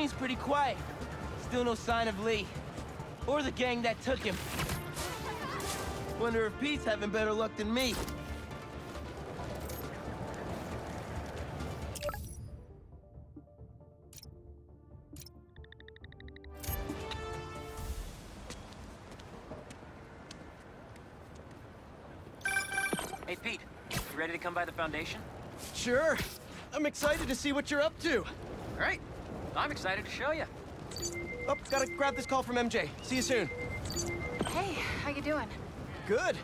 seems pretty quiet. Still no sign of Lee. Or the gang that took him. Wonder if Pete's having better luck than me. Hey, Pete. You ready to come by the Foundation? Sure. I'm excited to see what you're up to. Great. I'm excited to show you. Oh, gotta grab this call from MJ. See you soon. Hey, how you doing? Good.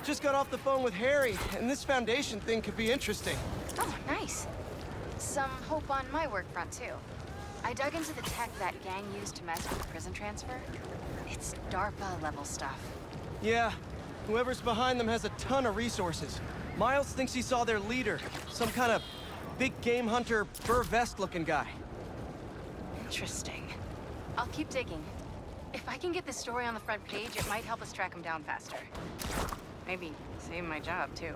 Just got off the phone with Harry, and this Foundation thing could be interesting. Oh, nice. Some hope on my work front, too. I dug into the tech that gang used to mess with the prison transfer. It's DARPA-level stuff. Yeah, whoever's behind them has a ton of resources. Miles thinks he saw their leader, some kind of big game hunter, fur vest-looking guy. Interesting. I'll keep digging. If I can get this story on the front page, it might help us track him down faster. Maybe save my job, too.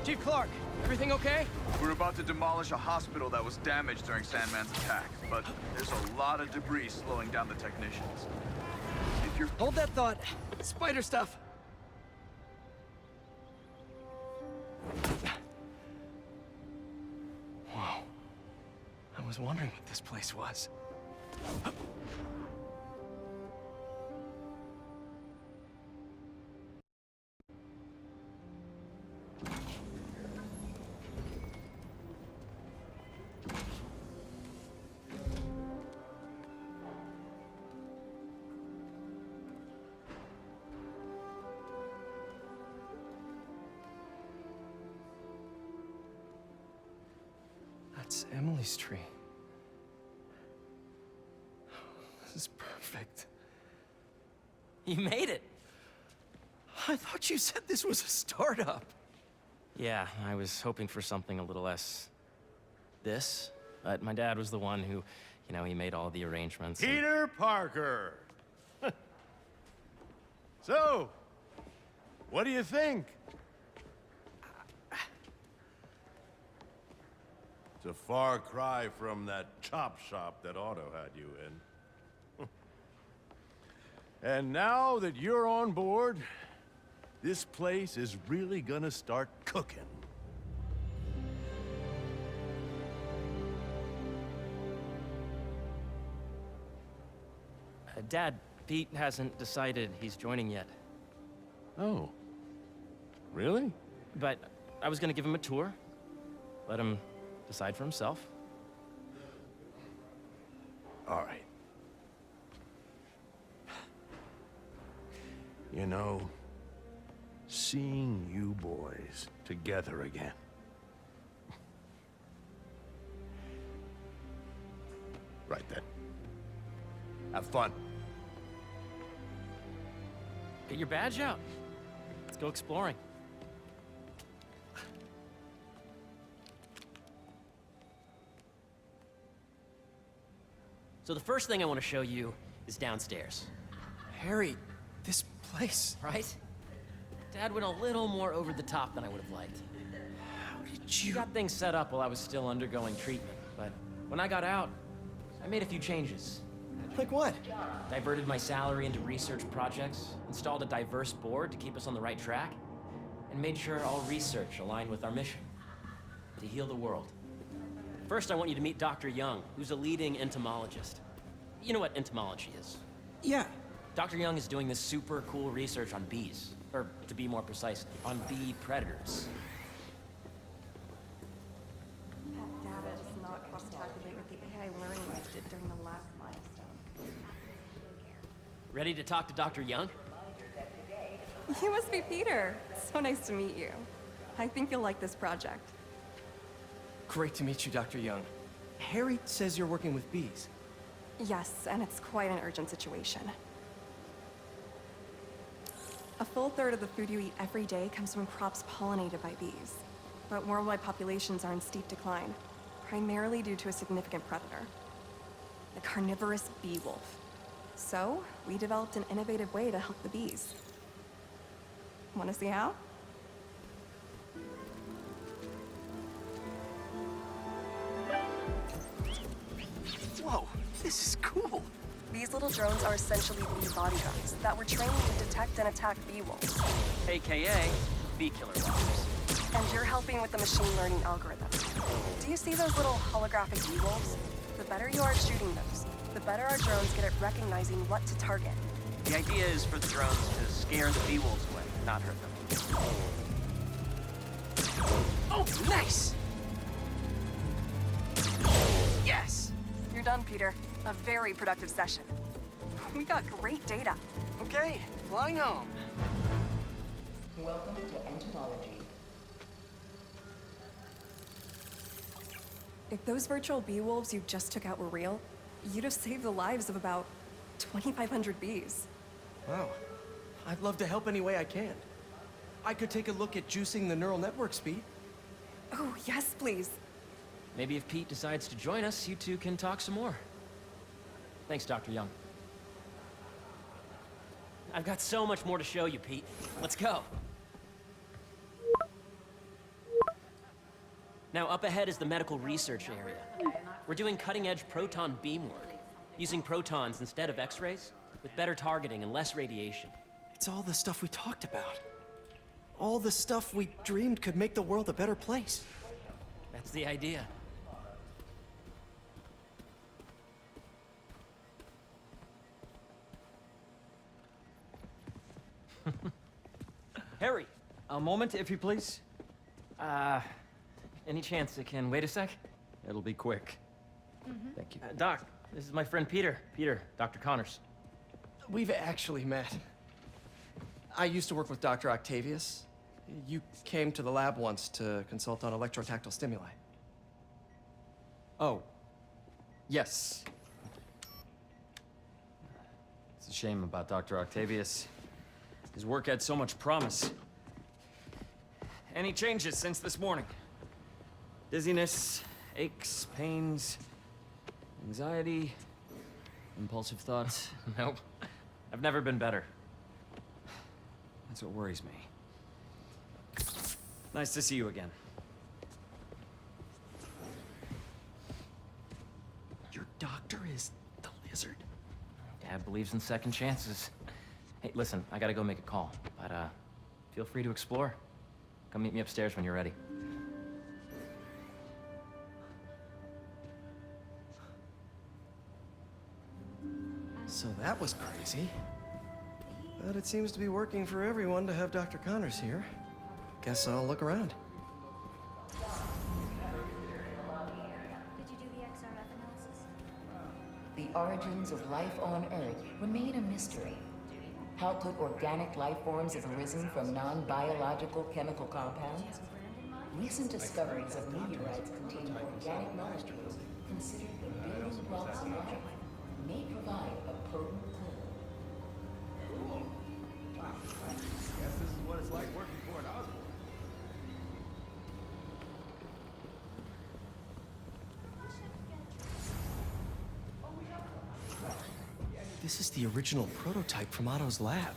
Chief Clark, everything okay? We're about to demolish a hospital that was damaged during Sandman's attack, but there's a lot of debris slowing down the technicians. If you're... Hold that thought. Spider stuff. Whoa. I was wondering what this place was. That's Emily's tree. This is perfect. You made it. I thought you said this was a startup. Yeah, I was hoping for something a little less... this. But my dad was the one who, he made all the arrangements. Peter Parker! So, what do you think? It's a far cry from that chop shop that Otto had you in. And now that you're on board, this place is really gonna start cooking. Dad, Pete hasn't decided he's joining yet. Oh. Really? But I was gonna give him a tour. Let him decide for himself. All right. You know, seeing you boys together again. Right then. Have fun. Get your badge out. Let's go exploring. So the first thing I want to show you is downstairs. Harry, this place. Right? Dad went a little more over the top than I would have liked. How did He you... got things set up while I was still undergoing treatment, but when I got out, I made a few changes. Like what? Diverted my salary into research projects, installed a diverse board to keep us on the right track, and made sure all research aligned with our mission, to heal the world. First, I want you to meet Dr. Young, who's a leading entomologist. You know what entomology is? Yeah. Dr. Young is doing this super cool research on bees, or to be more precise, on bee predators. That data does not cross-tabulate with the AI learning I did during the last milestone. Ready to talk to Dr. Young? You must be Peter. So nice to meet you. I think you'll like this project. Great to meet you, Dr. Young. Harry says you're working with bees. Yes, and it's quite an urgent situation. A full third of the food you eat every day comes from crops pollinated by bees. But worldwide populations are in steep decline, primarily due to a significant predator, the carnivorous bee wolf. So, we developed an innovative way to help the bees. Want to see how? Whoa, this is cool. These little drones are essentially bee bodyguards that were trained to detect and attack bee wolves. AKA bee killer wasps. And you're helping with the machine learning algorithm. Do you see those little holographic bee wolves? The better you are at shooting those, the better our drones get at recognizing what to target. The idea is for the drones to scare the bee wolves away, not hurt them. Oh, nice! Yes! You're done, Peter. A very productive session. We got great data. Okay, flying home. Welcome to entomology. If those virtual bee wolves you just took out were real, you'd have saved the lives of about 2,500 bees. Wow. I'd love to help any way I can. I could take a look at juicing the neural network speed. Oh, yes, please. Maybe if Pete decides to join us, you two can talk some more. Thanks, Dr. Young. I've got so much more to show you, Pete. Let's go. Now, up ahead is the medical research area. We're doing cutting-edge proton beam work, using protons instead of X-rays, with better targeting and less radiation. It's all the stuff we talked about. All the stuff we dreamed could make the world a better place. That's the idea. Harry! A moment, if you please. Any chance it can wait a sec? It'll be quick. Thank you. Doc, this is my friend Peter. Peter, Dr. Connors. We've actually met. I used to work with Dr. Octavius. You came to the lab once to consult on electrotactile stimuli. Oh. Yes. It's a shame about Dr. Octavius. His work had so much promise. Any changes since this morning? Dizziness, aches, pains, anxiety, impulsive thoughts. Nope. I've never been better. That's what worries me. Nice to see you again. Your doctor is the lizard. Dad believes in second chances. Hey, listen, I gotta go make a call, but feel free to explore. Come meet me upstairs when you're ready. So that was crazy. But it seems to be working for everyone to have Dr. Connors here. Guess I'll look around. Did you do the XRF analysis? The origins of life on Earth remain a mystery. How could organic life forms have arisen from non-biological chemical compounds? Recent discoveries of meteorites containing organic molecules considered the building blocks of life may provide a potent clue. Guess this is what it's like working for an Osborn. This is the original prototype from Otto's lab.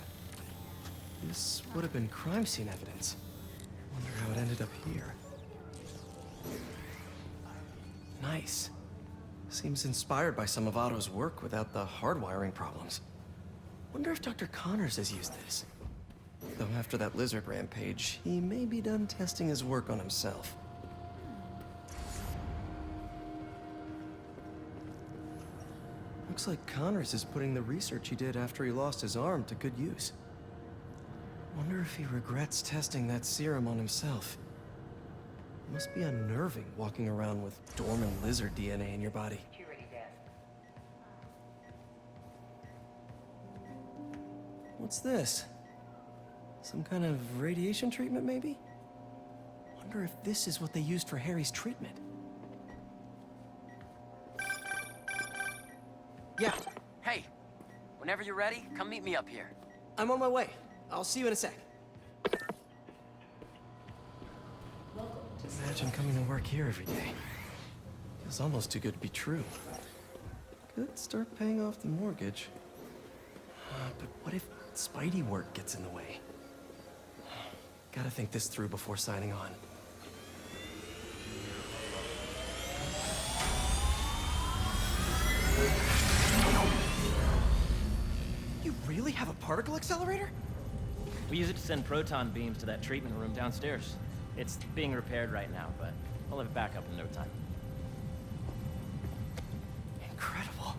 This would have been crime scene evidence. Wonder how it ended up here. Nice. Seems inspired by some of Otto's work without the hardwiring problems. Wonder if Dr. Connors has used this. Though after that lizard rampage, he may be done testing his work on himself. Looks like Connors is putting the research he did after he lost his arm to good use. Wonder if he regrets testing that serum on himself. Must be unnerving walking around with dormant lizard DNA in your body. What's this? Some kind of radiation treatment, maybe? Wonder if this is what they used for Harry's treatment. Whenever you're ready, come meet me up here. I'm on my way. I'll see you in a sec. Imagine coming to work here every day. Feels almost too good to be true. Could start paying off the mortgage. But what if Spidey work gets in the way? Gotta think this through before signing on. You really have a particle accelerator? We use it to send proton beams to that treatment room downstairs. It's being repaired right now, but I'll have it back up in no time. Incredible.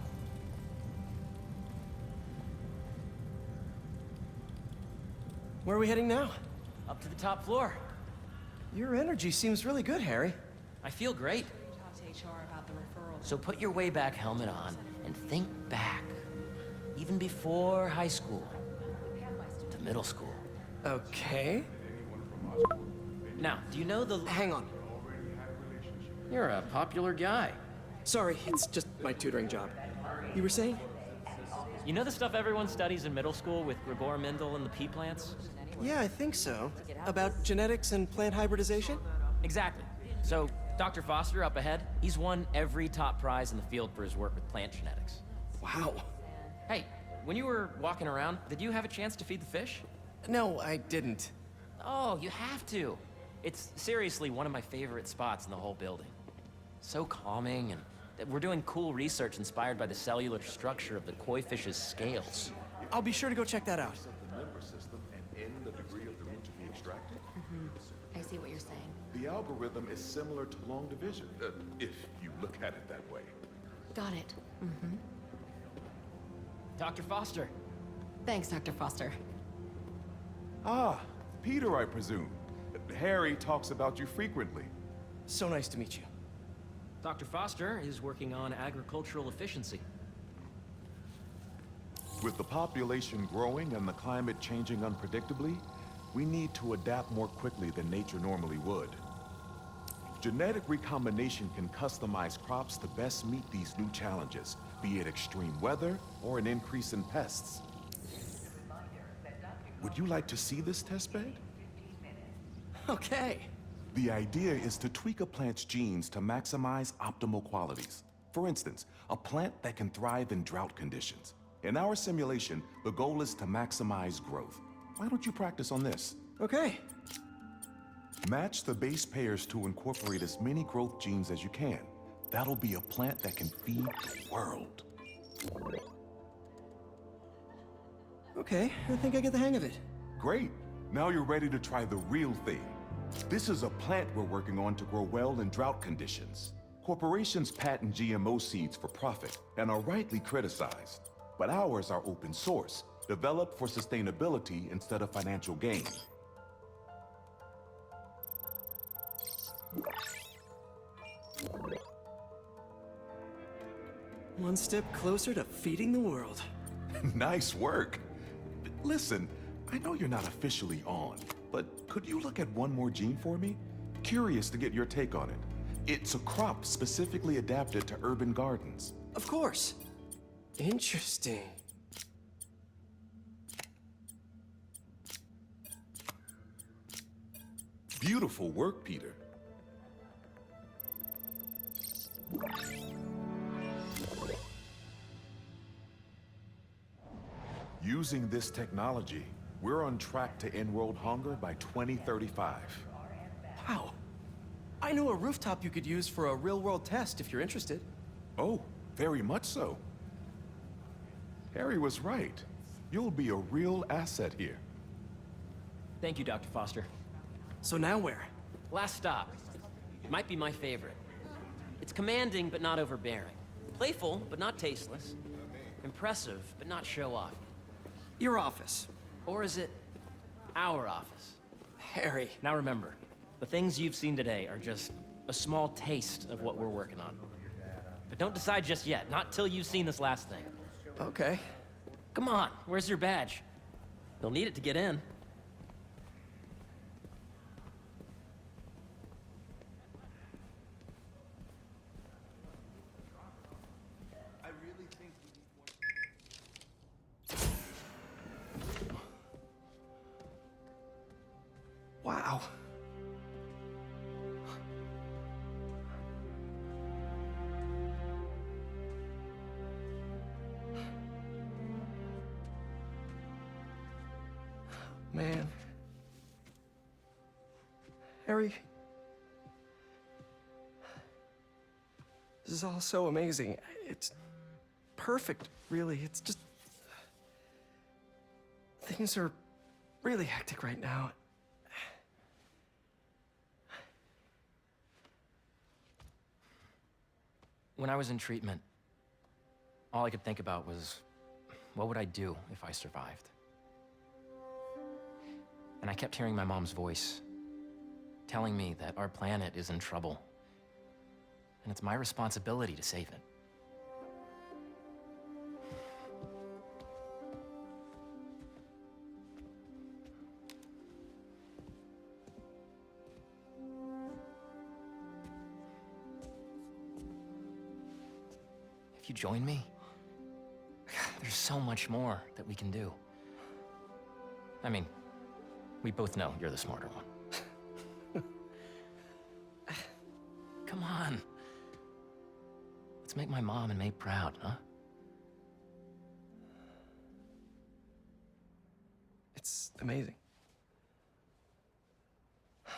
Where are we heading now? Up to the top floor. Your energy seems really good, Harry. I feel great. So put your way back helmet on and think back. Even before high school. To middle school. Okay. Now, do you know the... Hang on. You're a popular guy. Sorry, it's just my tutoring job. You were saying? You know the stuff everyone studies in middle school with Gregor Mendel and the pea plants? Yeah, I think so. About genetics and plant hybridization? Exactly. So, Dr. Foster up ahead, he's won every top prize in the field for his work with plant genetics. Wow. Hey, when you were walking around, did you have a chance to feed the fish? No, I didn't. Oh, you have to. It's seriously one of my favorite spots in the whole building. So calming, and we're doing cool research inspired by the cellular structure of the koi fish's scales. I'll be sure to go check that out. The member system and end the degree of the root to be extracted. I see what you're saying. The algorithm is similar to long division, if you look at it that way. Got it. Dr. Foster. Thanks, Dr. Foster. Ah, Peter, I presume. Harry talks about you frequently. So nice to meet you. Dr. Foster is working on agricultural efficiency. With the population growing and the climate changing unpredictably, we need to adapt more quickly than nature normally would. Genetic recombination can customize crops to best meet these new challenges, be it extreme weather or an increase in pests. Would you like to see this testbed? Okay. The idea is to tweak a plant's genes to maximize optimal qualities. For instance, a plant that can thrive in drought conditions. In our simulation, the goal is to maximize growth. Why don't you practice on this? Okay. Match the base pairs to incorporate as many growth genes as you can. That'll be a plant that can feed the world. Okay, I think I get the hang of it. Great. Now you're ready to try the real thing. This is a plant we're working on to grow well in drought conditions. Corporations patent GMO seeds for profit and are rightly criticized. But ours are open source, developed for sustainability instead of financial gain. One step closer to feeding the world. Nice work. Listen, I know you're not officially on, but could you look at one more gene for me? Curious to get your take on it. It's a crop specifically adapted to urban gardens. Of course. Interesting. Beautiful work, Peter. Using this technology, we're on track to end world hunger by 2035. Wow. I know a rooftop you could use for a real-world test if you're interested. Oh, very much so. Harry was right. You'll be a real asset here. Thank you, Dr. Foster. So now where? Last stop. Might be my favorite. It's commanding, but not overbearing. Playful, but not tasteless. Impressive, but not show-off. Your office. Or is it our office? Harry. Now remember, the things you've seen today are just a small taste of what we're working on. But don't decide just yet, not till you've seen this last thing. Okay. Come on, where's your badge? You'll need it to get in. man. Harry. This is all so amazing. It's perfect, really. It's just... Things are really hectic right now. When I was in treatment, all I could think about was, what would I do if I survived? And I kept hearing my mom's voice, telling me that our planet is in trouble, and it's my responsibility to save it. If you join me, there's so much more that we can do. I mean, we both know you're the smarter one. Come on. Let's make my mom and May proud, huh? It's amazing.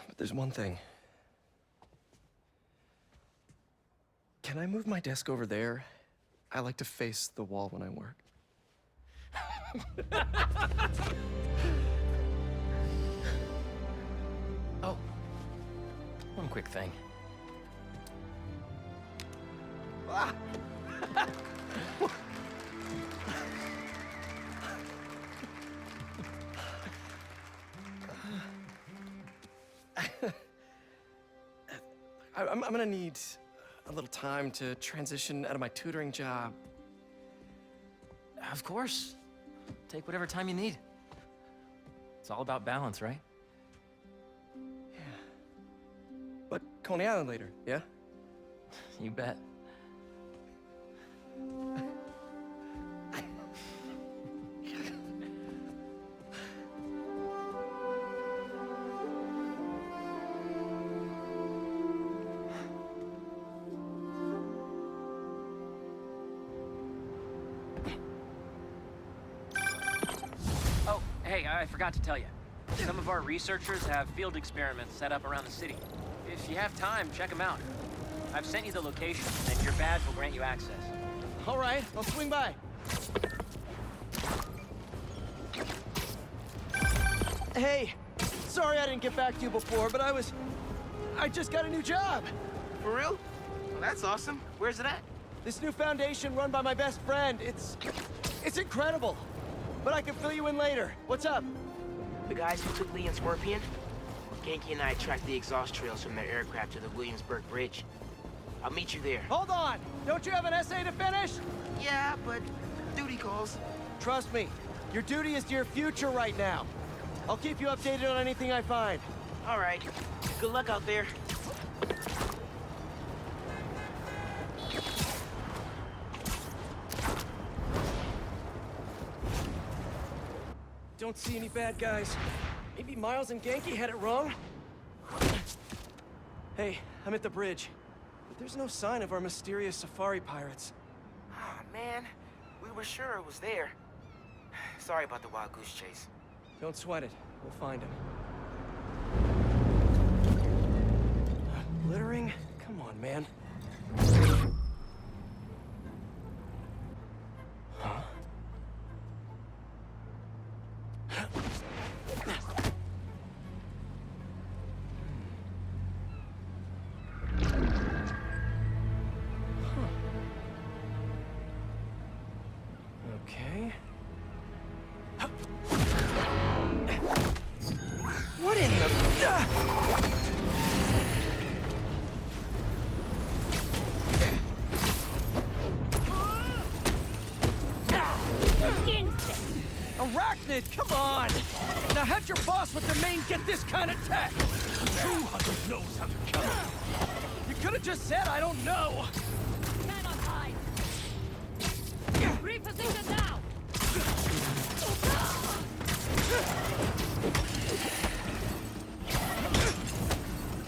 But there's one thing. Can I move my desk over there? I like to face the wall when I work. Oh, one quick thing. Ah! I'm gonna need a little time to transition out of my tutoring job. Of course. Take whatever time you need. It's all about balance, right? Yeah. But Coney Island later, yeah? You bet. Oh, hey, I forgot to tell you. Some of our researchers have field experiments set up around the city. If you have time, check them out. I've sent you the location, and your badge will grant you access. All right, I'll swing by. Hey, sorry I didn't get back to you before, but I just got a new job. For real? Well, that's awesome. Where's it at? This new foundation run by my best friend. It's incredible. But I can fill you in later. What's up? The guys who took Lee and Scorpion? Genki and I tracked the exhaust trails from their aircraft to the Williamsburg Bridge. I'll meet you there. Hold on! Don't you have an essay to finish? Yeah, but duty calls. Trust me, your duty is to your future right now. I'll keep you updated on anything I find. All right. Good luck out there. Don't see any bad guys. Maybe Miles and Genki had it wrong? Hey, I'm at the bridge. But there's no sign of our mysterious safari pirates. Oh, man. We were sure it was there. Sorry about the wild goose chase. Don't sweat it. We'll find him. Littering? Come on, man. Huh? Okay. What in the... Arachnid, come on! Now have your boss with the main get this kind of tech! True hunter knows how to kill him. You could have just said I don't know! Cannot hide! Reposition now!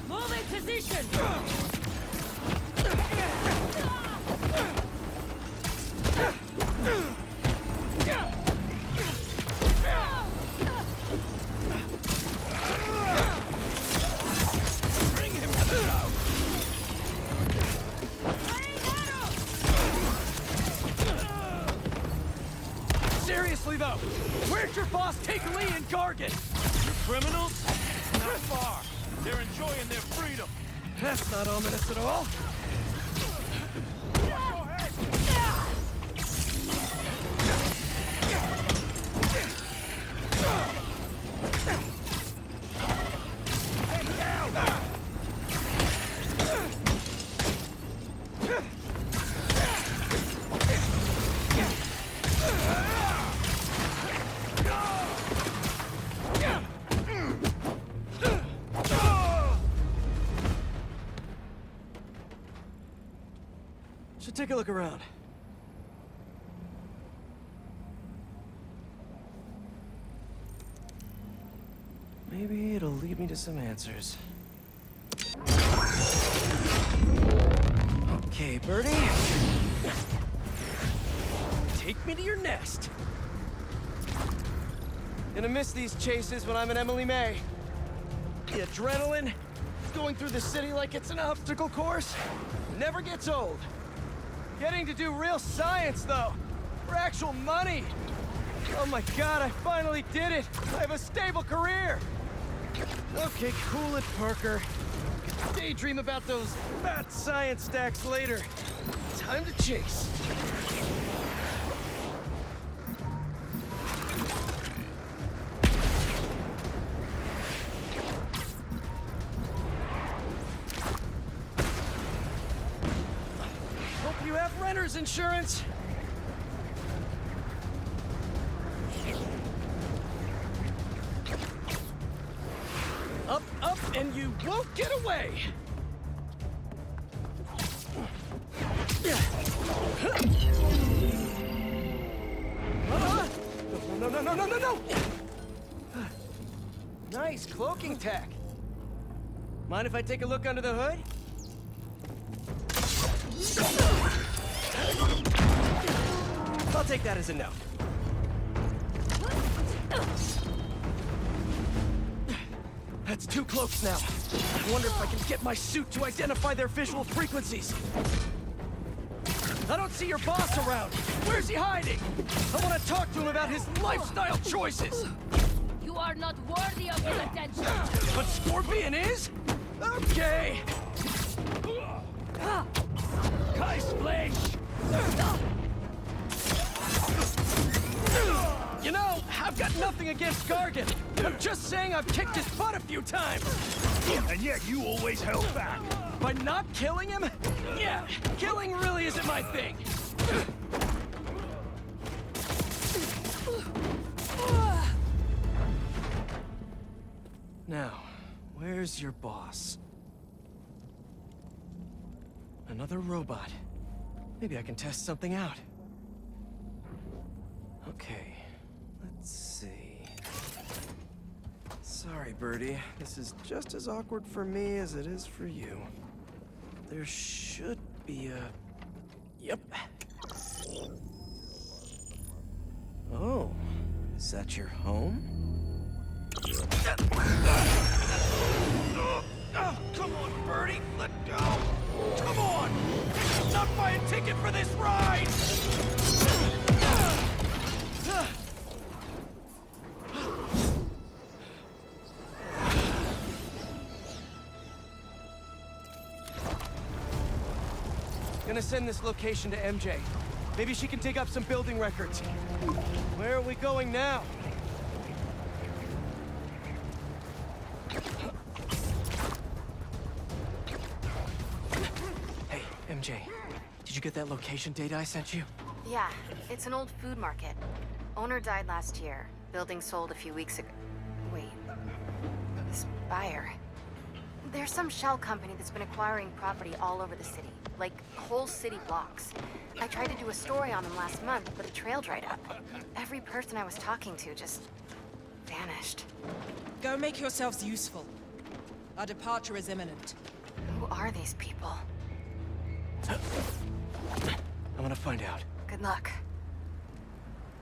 Move in position! Where'd your boss take Lee and Gargan? You criminals? Not far. They're enjoying their freedom. That's not ominous at all. Should take a look around. Maybe it'll lead me to some answers. Okay, Birdie. Take me to your nest. Gonna miss these chases when I'm in Emily May. The adrenaline, going through the city like it's an obstacle course, never gets old. Getting to do real science, though, for actual money. Oh my God, I finally did it. I have a stable career. Okay, cool it, Parker. Daydream about those fat science stacks later. Time to chase. Hope you have renter's insurance. Up, up, and you won't get away! No, no, no, no, no, no! Nice cloaking tech. Mind if I take a look under the hood? I'll take that as a no. That's 2 cloaks now. I wonder if I can get my suit to identify their visual frequencies. I don't see your boss around. Where's he hiding? I want to talk to him about his lifestyle choices. You are not worthy of his attention. But Scorpion is? Okay. Kai's Blade. You know, I've got nothing against Gargan. I'm just saying I've kicked his butt a few times. And yet you always held back. By not killing him? Yeah, killing really isn't my thing. Now, where's your boss? Another robot. Maybe I can test something out. Okay, let's see. Sorry, Birdie. This is just as awkward for me as it is for you. There should be a... Yep. Oh, is that your home? Oh, come on, Birdie, let go! Come on! Not buy a ticket for this ride! Gonna send this location to MJ. Maybe she can dig up some building records. Where are we going now? Hey, MJ. Did you get that location data I sent you? Yeah, it's an old food market. Owner died last year. Building sold a few weeks ago. Wait. This buyer. There's some shell company that's been acquiring property all over the city. Like, whole city blocks. I tried to do a story on them last month, but the trail dried up. Every person I was talking to just... vanished. Go make yourselves useful. Our departure is imminent. Who are these people? I'm gonna find out. Good luck.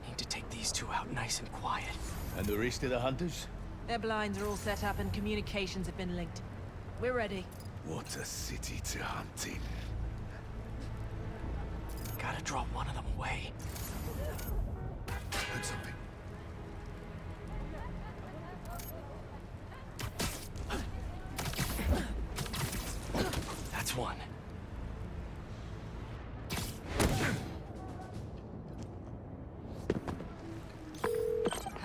Need to take these 2 out nice and quiet. And the rest of the hunters? Their blinds are all set up and communications have been linked. We're ready. What a city to hunt in. Gotta draw one of them away. Heard something.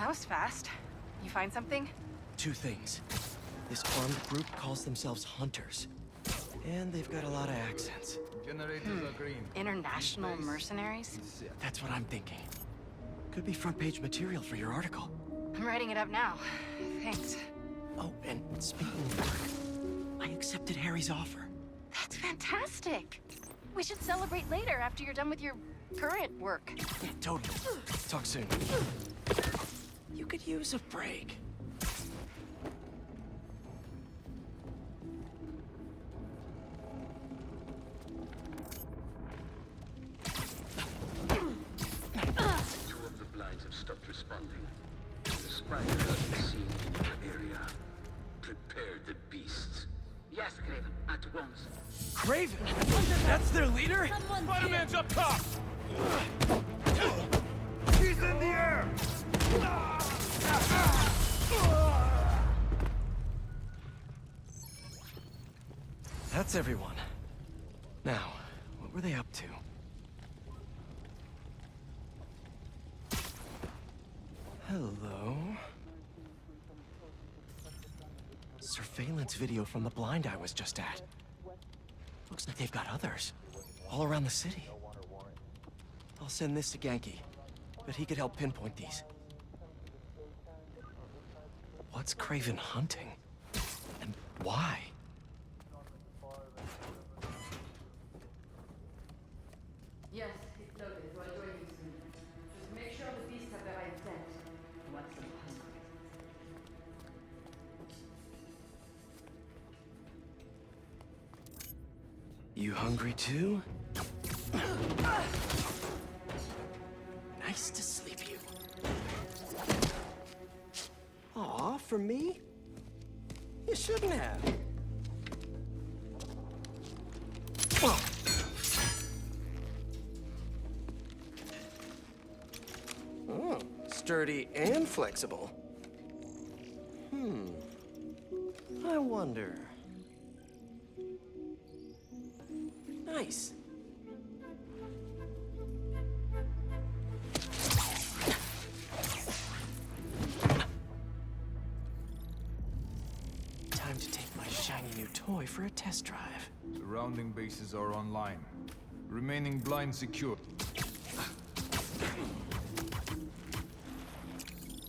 that was fast. You find something? 2 things. This armed group calls themselves Hunters. And they've got a lot of accents. Generators are green. International mercenaries? That's what I'm thinking. Could be front page material for your article. I'm writing it up now. Thanks. Oh, and speaking of work, I accepted Harry's offer. That's fantastic. We should celebrate later after you're done with your current work. Yeah, totally. Talk soon. You could use a break. Two of the blinds have stopped responding. The spiders have been seen in your area. Prepare the beasts. Yes, Craven, at once. Craven? That's their leader? Spider-Man's up top! He's in the air! That's everyone. Now, what were they up to? Hello? Surveillance video from the blind I was just at. Looks like they've got others. All around the city. I'll send this to Genki. But he could help pinpoint these. What's Craven hunting? And why? Yes, it's loaded. We're joining you soon. Just make sure the beasts have the right scent. What's the hungry? You hungry too? Nice to sleep you. Aw, for me? You shouldn't have. Oh, sturdy and flexible. I wonder. Nice. Time to take my shiny new toy for a test drive. Surrounding bases are online. Remaining blind secure.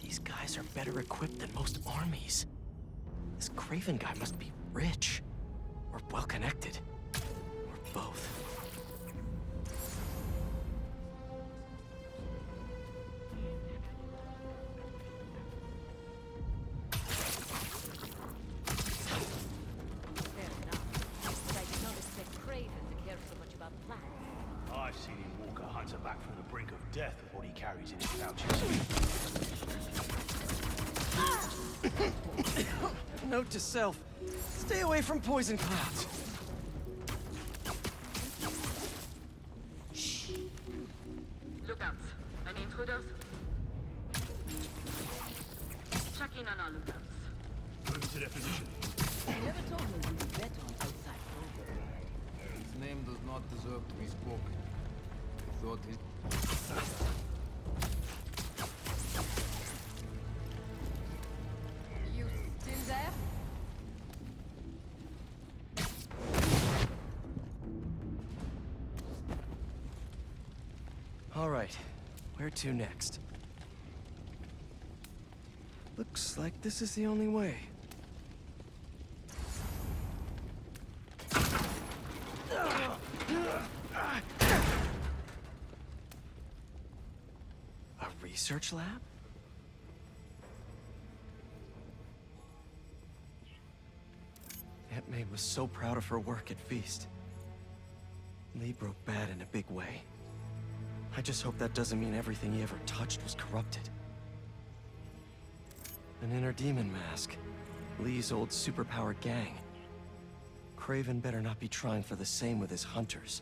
These guys are better equipped than most armies. This Craven guy must be rich. Or well-connected. Or both. Fair enough. But I did not expect Craven to care so much about plans. I've seen him walk a hunter back from the brink of death with what he carries in his pouches. Note to self, stay away from poison clouds. Lookouts. Any intruders? Check in on our lookouts. Move to their position. You never told me you would bet on outside over. His name does not deserve to be spoken. I thought it... You still there? All right, where to next? Looks like this is the only way. A research lab? Aunt May was so proud of her work at Feast. Lee broke bad in a big way. I just hope that doesn't mean everything he ever touched was corrupted. An inner demon mask. Lee's old superpowered gang. Craven better not be trying for the same with his hunters.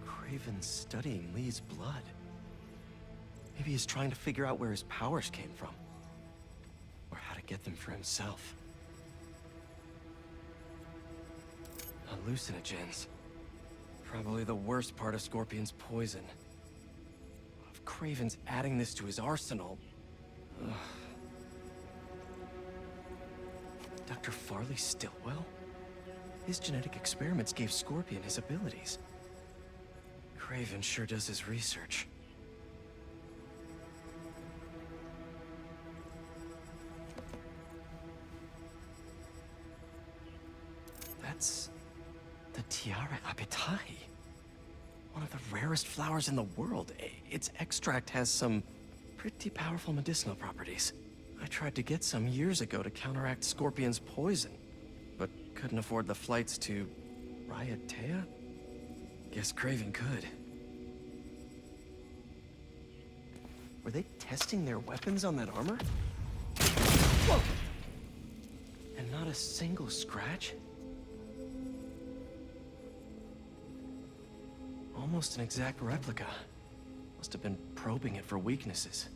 Craven's studying Lee's blood. Maybe he's trying to figure out where his powers came from. Or how to get them for himself. Hallucinogens. Probably the worst part of Scorpion's poison. Of Kraven's adding this to his arsenal. Ugh. Dr. Farley Stillwell? His genetic experiments gave Scorpion his abilities. Kraven sure does his research. That's the Tiara Apitai. One of the rarest flowers in the world. Its extract has some pretty powerful medicinal properties. I tried to get some years ago to counteract Scorpion's poison, but couldn't afford the flights to Raiatea? Guess Kraven could. Were they testing their weapons on that armor? Whoa! And not a single scratch? Almost an exact replica. Must have been probing it for weaknesses.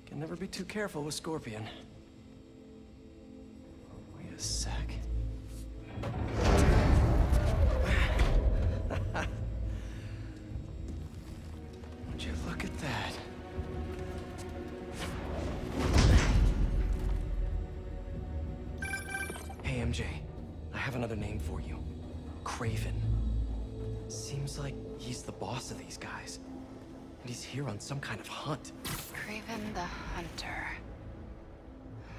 Can never be too careful with Scorpion. Wait a sec. Would you look at that? Hey, MJ. I have another name for you. Kraven. Seems like he's the boss of these guys. And he's here on some kind of hunt. Kraven the Hunter.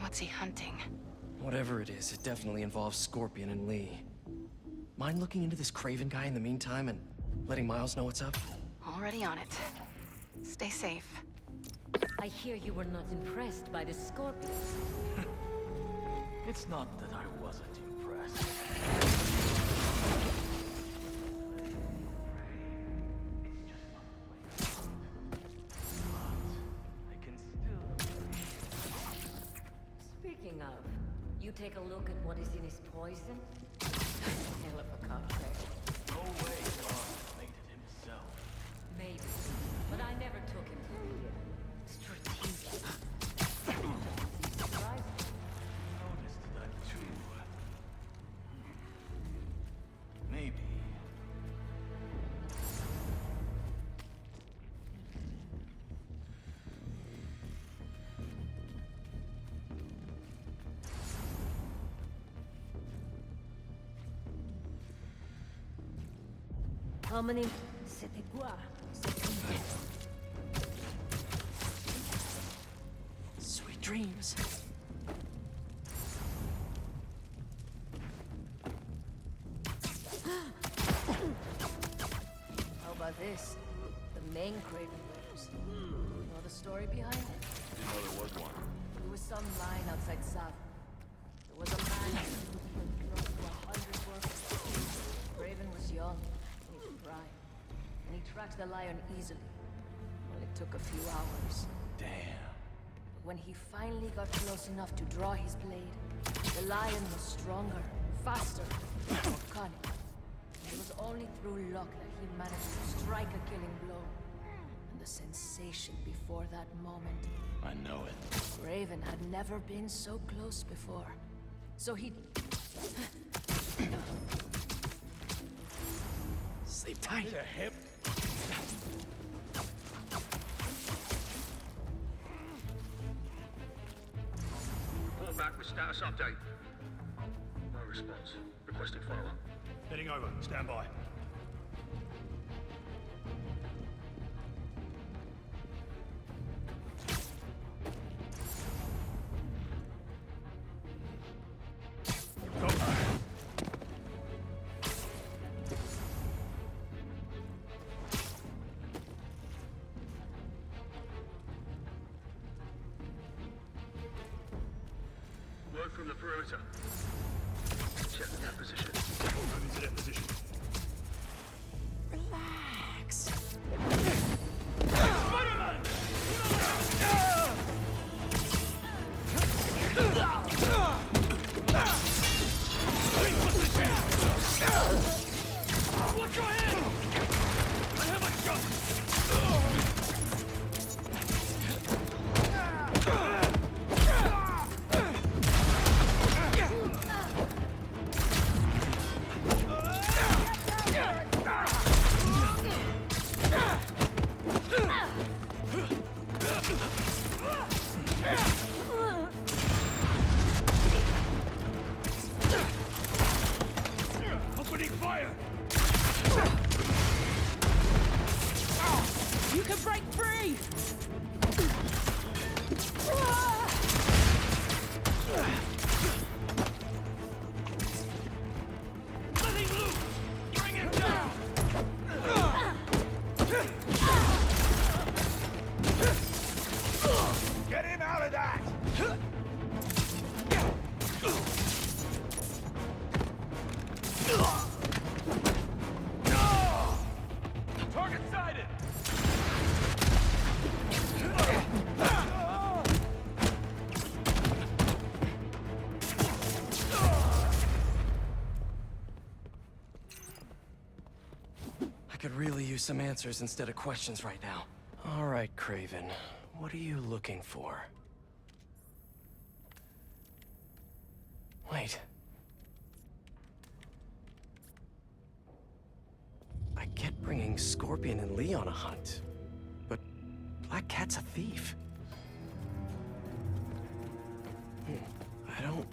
What's he hunting? Whatever it is, it definitely involves Scorpion and Lee. Mind looking into this Kraven guy in the meantime and letting Miles know what's up? Already on it. Stay safe. I hear you were not impressed by the Scorpions. It's not that I wasn't impressed. Speaking of, you take a look at what is in his poison? Hell of a cocktail. No way God made it himself. Maybe, but I never took him to be strategic. Surprising. Noticed that too. Maybe. Hominin, c'était quoi? Sweet dreams. How about this? The main Kraven wears. Know the story behind it? Didn't know there was one. There was some line outside South. There was a man who was close to 100 workers. Raven was young, in his prime, and he tracked the lion easily. Well, it took a few hours. Damn. But when he finally got close enough to draw his blade, the lion was stronger, faster, more cunning. It was only through luck that he managed to strike a killing blow. And the sensation before that moment. I know it. Raven had never been so close before. So he... Sleep tight. The hip. Fall back with status update. No response. Requesting follow-up. Heading over. Stand by. Word from the perimeter. Check that position. Move into that position. Relax. Watch your head! I have a shot! Opening fire! You can break free! Letting loose! Bring him down! Get him out of that! Target sighted! I could really use some answers instead of questions right now. All right, Craven. What are you looking for? Wait. I get bringing Scorpion and Lee on a hunt, but Black Cat's a thief. I don't...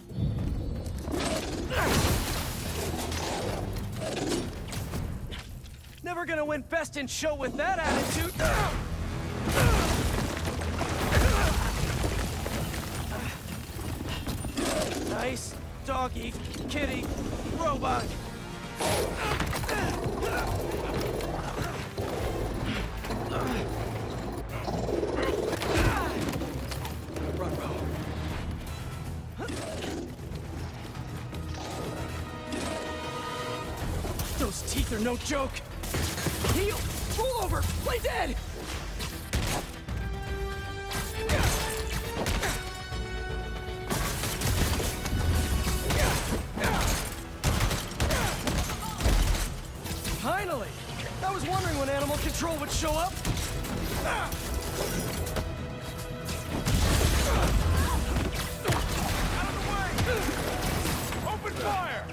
Never gonna win Best in Show with that attitude! Nice doggy, kitty, robot. Those teeth are no joke. Heal! Roll over! Play dead! Finally! I was wondering when Animal Control would show up. Out of the way! Open fire!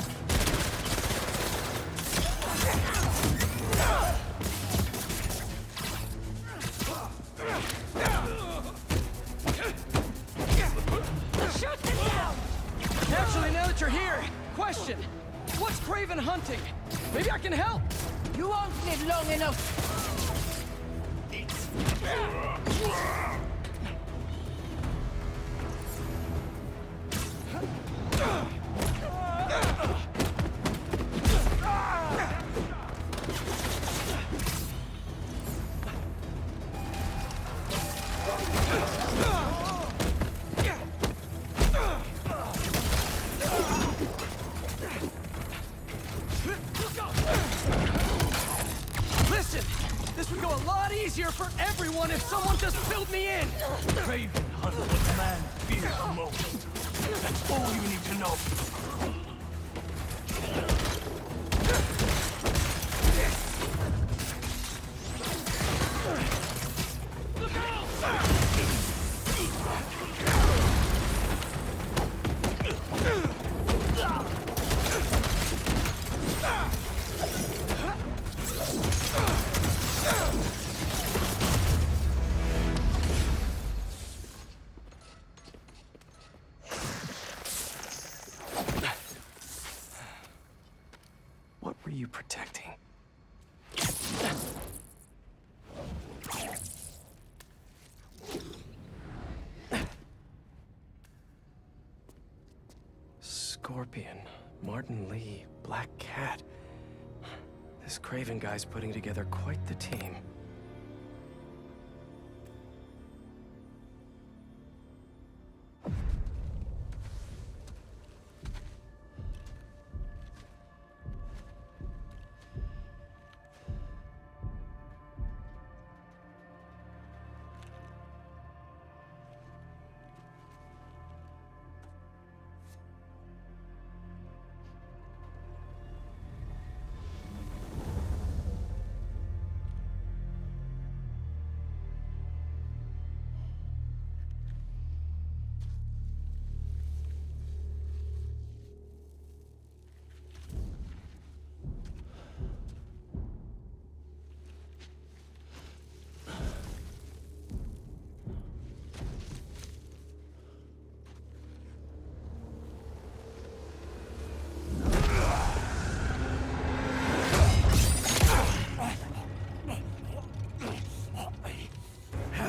Shoot him down! Actually, now that you're here, question. What's Craven hunting? Maybe I can help. You won't live long enough. Listen, this would go a lot easier for everyone if someone just filled me in. Craven hunts what man fears most. That's all you need to know. Look out! What were you protecting? Scorpion, Martin Lee, Black Cat. This Craven guy's putting together quite the team.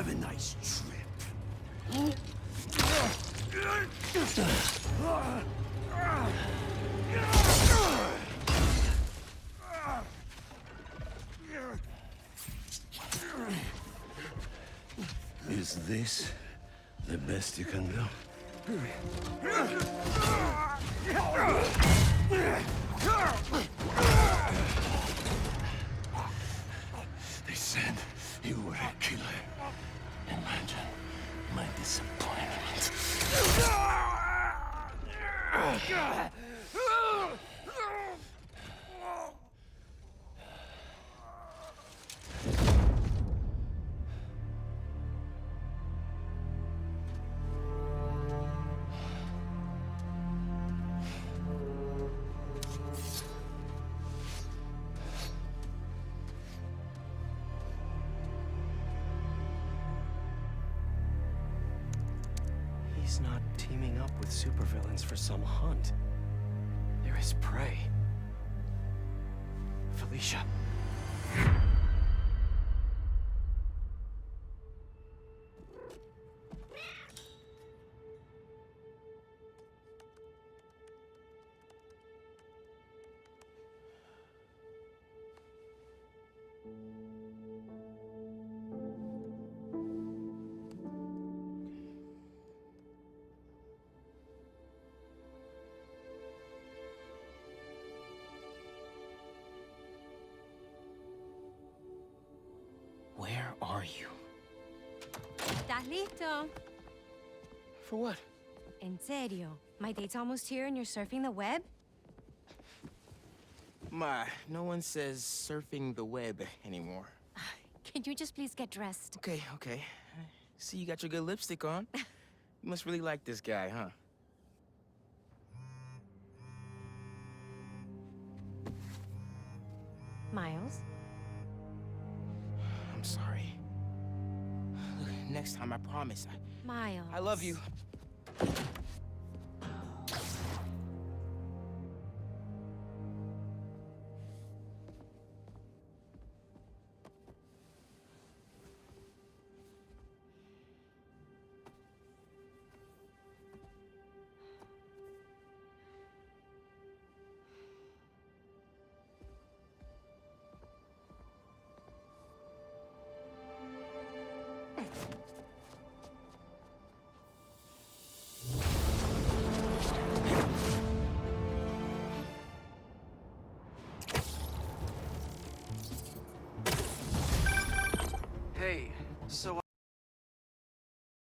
Have a nice trip. Is this the best you can do? They said you were a killer. Imagine my disappointment. He's not teaming up with supervillains for some hunt. There is prey. Felicia. Where are you? ¿Estás listo? For what? En serio? My date's almost here and you're surfing the web? Ma, no one says surfing the web anymore. Can you just please get dressed? Okay. See, you got your good lipstick on. You must really like this guy, huh? Miles? I'm sorry. Look, next time, I promise. Miles. I love you. Hey, so